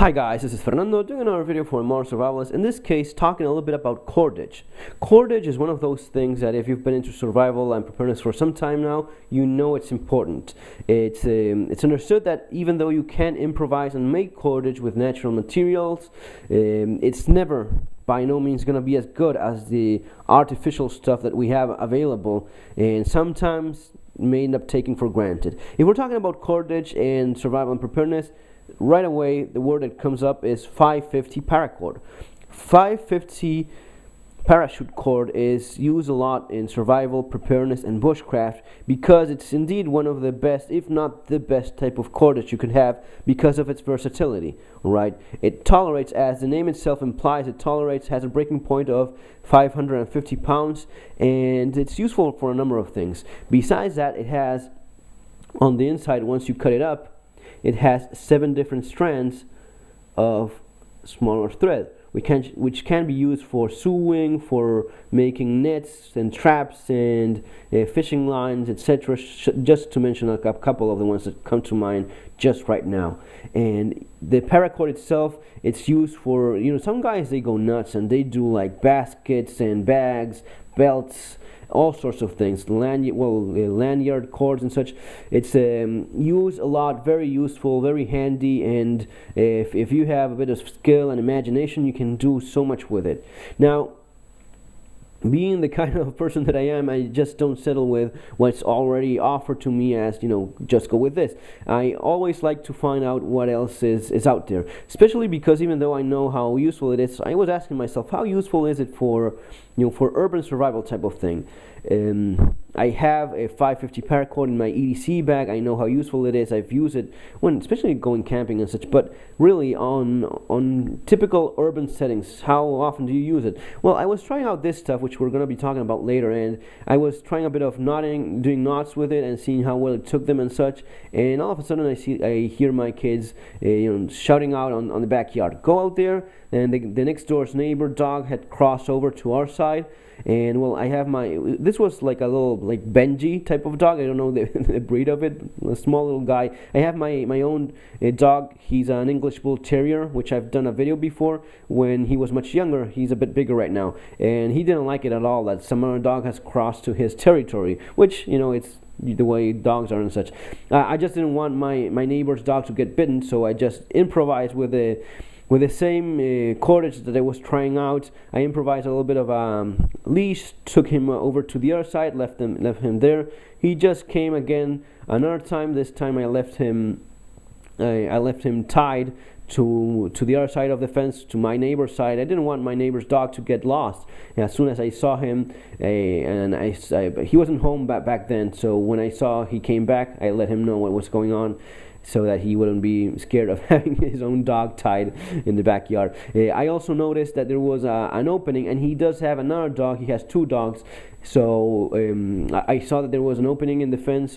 Hi guys, this is Fernando doing another video for Modern Survivalists. In this case, talking a little bit about cordage. Cordage is one of those things that if you've been into survival and preparedness for some time now, you know it's important. It's understood that even though you can improvise and make cordage with natural materials, it's never by no means going to be as good as the artificial stuff that we have available, and sometimes may end up taking for granted. If we're talking about cordage and survival and preparedness, right away the word that comes up is 550 paracord. 550 parachute cord is used a lot in survival, preparedness, and bushcraft because it's indeed one of the best, if not the best, type of cord that you could have because of its versatility. Right? It tolerates, as the name itself implies, has a breaking point of 550 pounds, and it's useful for a number of things. Besides that, it has on the inside, once you cut it up, it has 7 different strands of smaller thread, which can be used for sewing, for making nets and traps and fishing lines, etc. Just to mention a couple of the ones that come to mind just right now. And the paracord itself, it's used for, some guys, they go nuts and they do like baskets and bags, belts, all sorts of things, lanyard cords and such. It's used a lot, very useful, very handy, and if you have a bit of skill and imagination, you can do so much with it. Now, being the kind of person that I am, I just don't settle with what's already offered to me as, just go with this. I always like to find out what else is out there, especially because even though I know how useful it is, I was asking myself, how useful is it for urban survival type of thing? I have a 550 paracord in my EDC bag. I know how useful it is. I've used it when, especially going camping and such. But really, on typical urban settings, how often do you use it? Well, I was trying out this stuff, which we're going to be talking about later, and I was trying a bit of doing knots with it, and seeing how well it took them and such. And all of a sudden, I hear my kids, shouting out on the backyard, "Go out there!" And the next door's neighbor dog had crossed over to our side. And well, I have this was like a little Benji type of dog. I don't know the breed of it, a small little guy. I have my own dog. He's an English Bull Terrier, which I've done a video before when he was much younger. He's a bit bigger right now, and he didn't like it at all that some other dog has crossed to his territory, which it's the way dogs are and such. I just didn't want my neighbor's dog to get bitten, so I just improvised with the same cordage that I was trying out. I improvised a little bit of a leash, took him over to the other side, left him there. He just came again another time. This time I left him tied to the other side of the fence, to my neighbor's side. I didn't want my neighbor's dog to get lost. And as soon as I saw him, he wasn't home back then, so when I saw he came back, I let him know what was going on, so that he wouldn't be scared of having his own dog tied in the backyard. I also noticed that there was an opening, and he does have another dog. He has 2 dogs, so I saw that there was an opening in the fence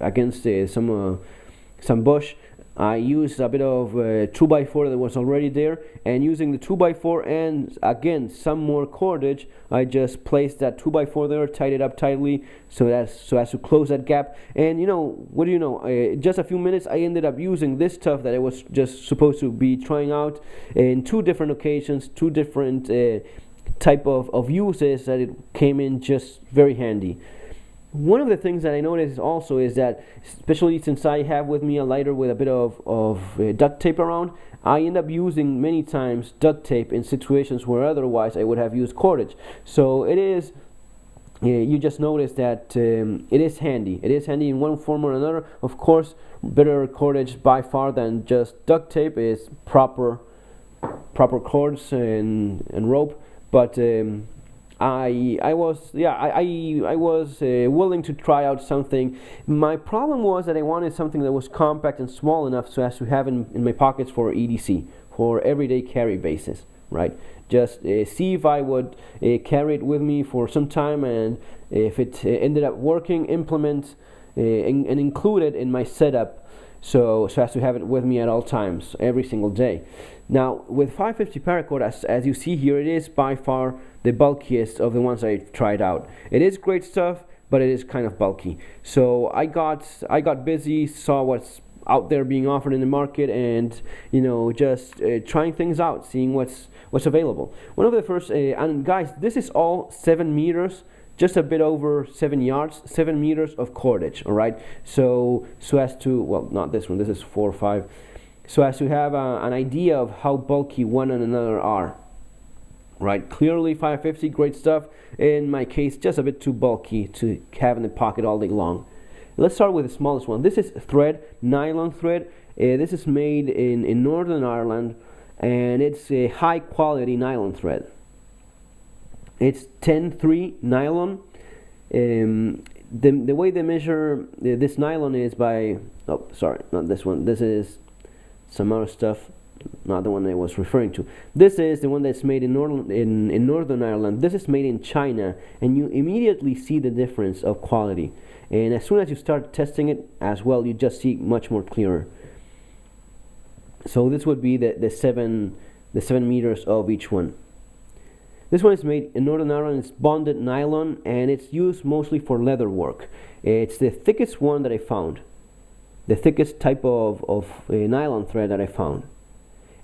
against some bush. I used a bit of 2x4 that was already there, and using the 2x4 and again some more cordage, I just placed that 2x4 there, tied it up tightly so as to close that gap. And what do you know? Just a few minutes, I ended up using this stuff that I was just supposed to be trying out in 2 different occasions, 2 different type of uses that it came in just very handy. One of the things that I noticed also is that, especially since I have with me a lighter with a bit of duct tape around, I end up using many times duct tape in situations where otherwise I would have used cordage. So it is, you just notice that it is handy. It is handy in one form or another. Of course, better cordage by far than just duct tape is proper cords and rope, but I was willing to try out something. My problem was that I wanted something that was compact and small enough so as to have in my pockets for EDC, for everyday carry basis, right? Just see if I would carry it with me for some time, and if it ended up working, implement and include it in my setup, so as to have it with me at all times, every single day. Now, with 550 paracord, as you see here, it is by far the bulkiest of the ones I tried out. It is great stuff, but it is kind of bulky. So I got busy, saw what's out there being offered in the market, and just trying things out, seeing what's available. One of the first, and guys, this is all 7 meters, just a bit over 7 yards, 7 meters of cordage. All right, so as to, well, not this one, this is 4 or 5, so as to have an idea of how bulky one and another are. Right, clearly 550, great stuff. In my case, just a bit too bulky to have in the pocket all day long. Let's start with the smallest one. This is thread, nylon thread. This is made in Northern Ireland, and it's a high quality nylon thread. It's 10-3 nylon. The way they measure this nylon is by, oh sorry, not this one, this is some other stuff, not the one I was referring to. This is the one that's made in Northern Ireland. This is made in China, and you immediately see the difference of quality. And as soon as you start testing it as well, you just see much more clearer. So this would be the 7 meters of each one. This one is made in Northern Ireland. It's bonded nylon, and it's used mostly for leather work. It's the thickest one that I found, the thickest type of nylon thread that I found.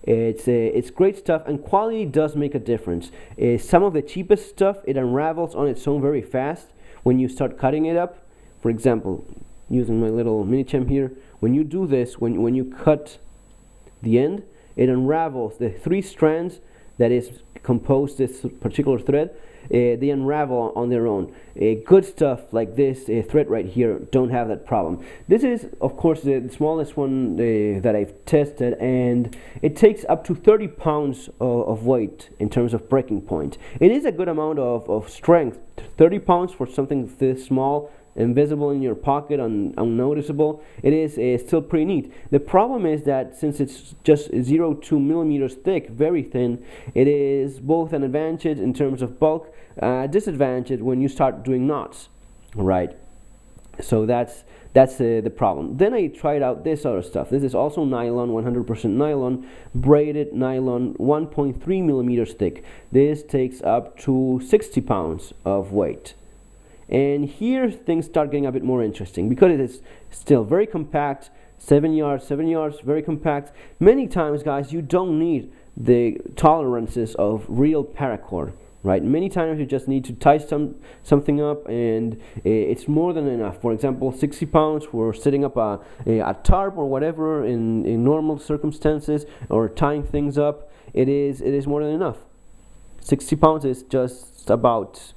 It's great stuff, and quality does make a difference. Some of the cheapest stuff, it unravels on its own very fast when you start cutting it up. For example, using my little mini champ here, when you do this, when you cut the end, it unravels. The 3 strands that is composed this particular thread, they unravel on their own. Good stuff like this thread right here don't have that problem. This is, of course, the smallest one that I've tested, and it takes up to 30 pounds of weight in terms of breaking point. It is a good amount of strength. 30 pounds for something this small, invisible in your pocket, unnoticeable. It is still pretty neat. The problem is that since it's just 0.2 millimeters thick, very thin, it is both an advantage in terms of bulk, disadvantage when you start doing knots. Right, so that's the problem. Then I tried out this other stuff. This is also nylon, 100% nylon, braided nylon, 1.3 millimeters thick. This takes up to 60 pounds of weight. And here things start getting a bit more interesting, because it is still very compact, 7 yards, very compact. Many times, guys, you don't need the tolerances of real paracord, right? Many times you just need to tie something up, and it's more than enough. For example, 60 pounds for setting up a tarp or whatever in normal circumstances, or tying things up. It is more than enough. 60 pounds is just about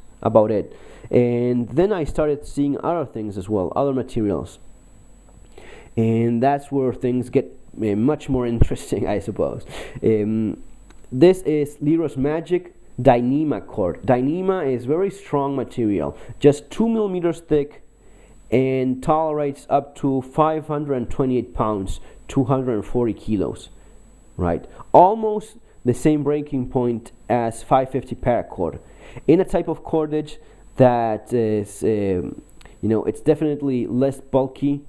it. And then I started seeing other things as well, other materials, and that's where things get much more interesting, I suppose. This is Leroy's Magic Dyneema cord. Dyneema is very strong material, just 2 millimeters thick, and tolerates up to 528 pounds, 240 kilos. Right, almost the same breaking point as 550 paracord. In a type of cordage that is, it's definitely less bulky,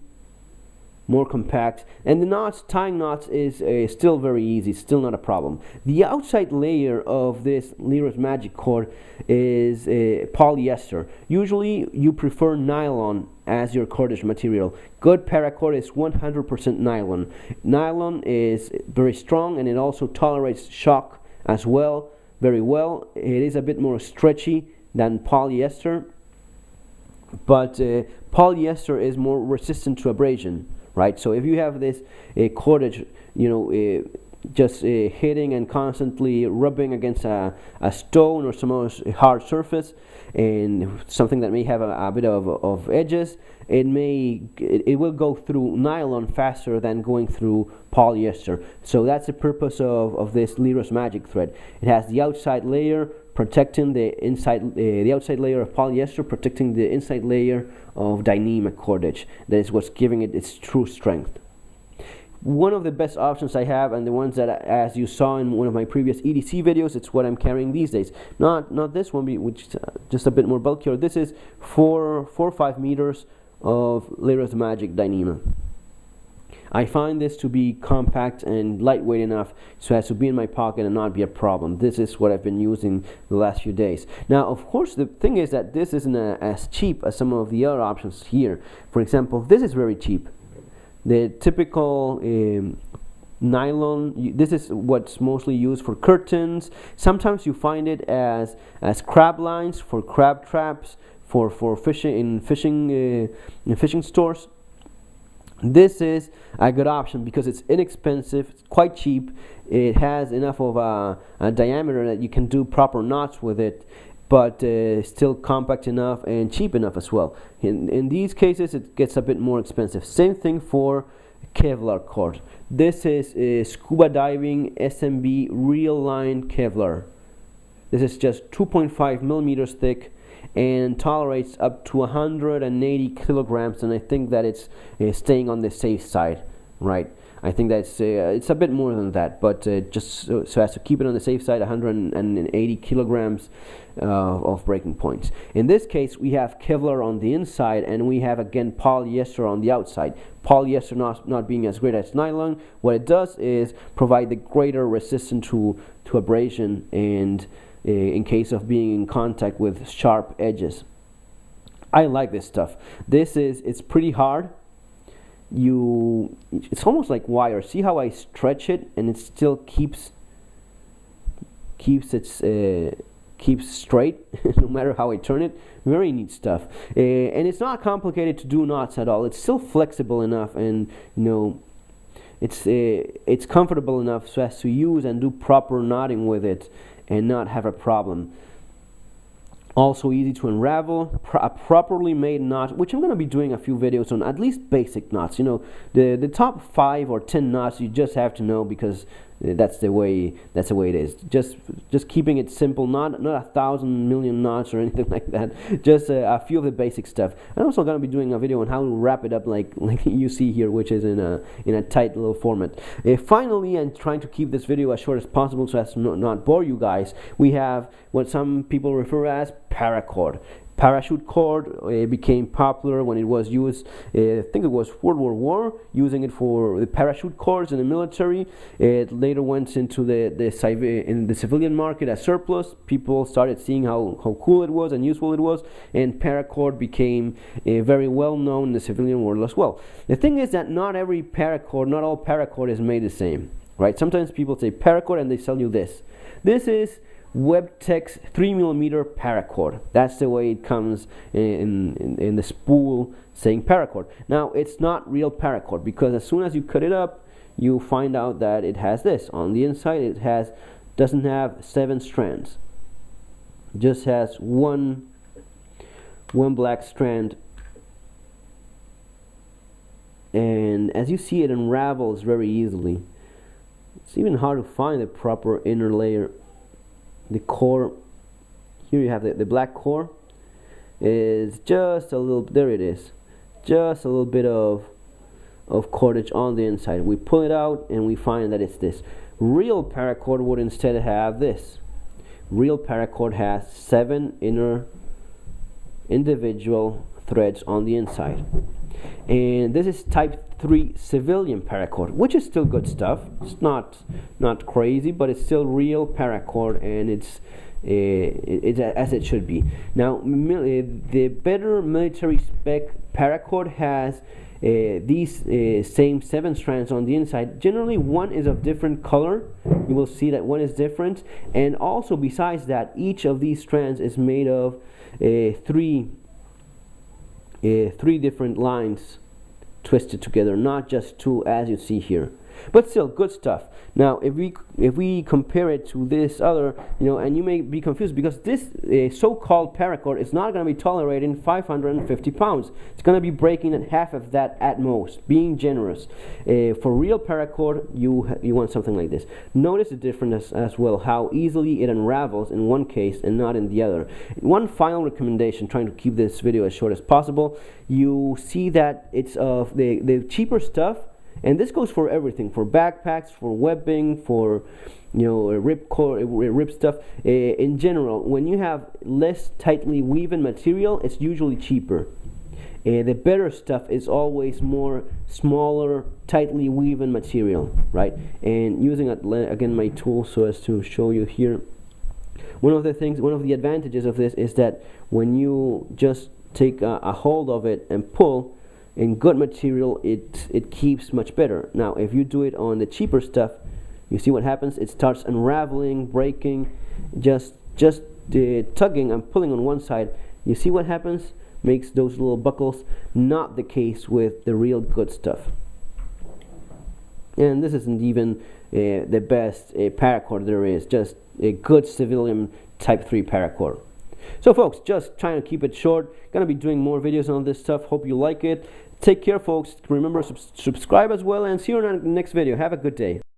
more compact, and the knots, tying knots is still very easy, still not a problem. The outside layer of this Leroy's Magic cord is polyester. Usually you prefer nylon as your cordage material. Good paracord is 100% nylon. Nylon is very strong, and it also tolerates shock as well, very well. It is a bit more stretchy than polyester, but polyester is more resistant to abrasion, right? So if you have this cordage, just hitting and constantly rubbing against a stone or some other hard surface, and something that may have a bit of edges, it will go through nylon faster than going through polyester. So that's the purpose of this Leroy's Magic thread. It has the outside layer protecting the inside, the outside layer of polyester protecting the inside layer of Dyneema cordage. That is what's giving it its true strength. One of the best options I have, and the ones that, as you saw in one of my previous EDC videos, it's what I'm carrying these days. Not this one, which is just a bit more bulkier. This is 4 or 5 meters of Leroy's Magic Dyneema. I find this to be compact and lightweight enough so as to be in my pocket and not be a problem. This is what I've been using the last few days. Now, of course, the thing is that this isn't as cheap as some of the other options here. For example, this is very cheap. The typical nylon, this is what's mostly used for curtains. Sometimes you find it as crab lines for crab traps, for fishing in fishing stores. This is a good option because it's inexpensive, it's quite cheap, it has enough of a diameter that you can do proper knots with it, but still compact enough and cheap enough as well. In these cases it gets a bit more expensive. Same thing for Kevlar cord. This is scuba diving SMB real line Kevlar. This is just 2.5 millimeters thick and tolerates up to 180 kilograms, and I think that it's staying on the safe side, right? I think that's it's a bit more than that, but just so as to keep it on the safe side, 180 kilograms of breaking points. In this case, we have Kevlar on the inside, and we have again polyester on the outside. Polyester not being as great as nylon, what it does is provide the greater resistance to abrasion and in case of being in contact with sharp edges. I like this stuff. It's pretty hard. It's almost like wire. See how I stretch it and it still keeps straight no matter how I turn it. Very neat stuff. And it's not complicated to do knots at all. It's still flexible enough, and it's comfortable enough so as to use and do proper knotting with it and not have a problem. Also easy to unravel. A properly made knot, which I'm going to be doing a few videos on, at least basic knots. The top 5 or 10 knots you just have to know, because that's the way it is. Just keeping it simple, not 1,000 million knots or anything like that. Just a few of the basic stuff. I'm also going to be doing a video on how to wrap it up like you see here, which is in a tight little format. Finally, and trying to keep this video as short as possible so as to not bore you guys, we have what some people refer as paracord. Parachute cord became popular when it was used, I think it was World War I, using it for the parachute cords in the military. It later went into in the civilian market as surplus. People started seeing how cool it was and useful it was, and paracord became very well known in the civilian world as well. The thing is that not all paracord is made the same, right? Sometimes people say paracord and they sell you this. This is WebTech's 3mm paracord. That's the way it comes in the spool saying paracord. Now, it's not real paracord, because as soon as you cut it up, you find out that it has this. On the inside, it doesn't have 7 strands. Just has one black strand. And as you see, it unravels very easily. It's even hard to find the proper inner layer. The core, here you have the black core, is just a little, there it is, just a little bit of cordage on the inside. We pull it out and we find that it's this. Real paracord would instead have this. Real paracord has 7 inner individual threads on the inside. And this is type 3 civilian paracord, which is still good stuff. It's not crazy, but it's still real paracord, and it's as it should be. Now, the better military spec paracord has these same 7 strands on the inside. Generally, one is of different color. You will see that one is different, and also besides that, each of these strands is made of 3 different lines twisted together, not just 2 as you see here. But still, good stuff. Now, if we compare it to this other, and you may be confused because this so-called paracord is not going to be tolerating 550 pounds. It's going to be breaking at half of that at most, being generous. For real paracord, you want something like this. Notice the difference as well, how easily it unravels in one case and not in the other. One final recommendation, trying to keep this video as short as possible, you see that it's of the cheaper stuff. And this goes for everything, for backpacks, for webbing, for rip stuff. In general, when you have less tightly woven material, it's usually cheaper. The better stuff is always more smaller, tightly woven material, right? And using again my tool so as to show you here, one of the advantages of this is that when you just take a hold of it and pull, in good material, it keeps much better. Now if you do it on the cheaper stuff, you see what happens. It starts unraveling, breaking, just tugging and pulling on one side. You see what happens? Makes those little buckles. Not the case with the real good stuff. And this isn't even the best paracord there is, just a good civilian type 3 paracord. So folks, just trying to keep it short. Gonna be doing more videos on this stuff. Hope you like it. Take care folks. Remember, subscribe as well, and see you in the next video. Have a good day.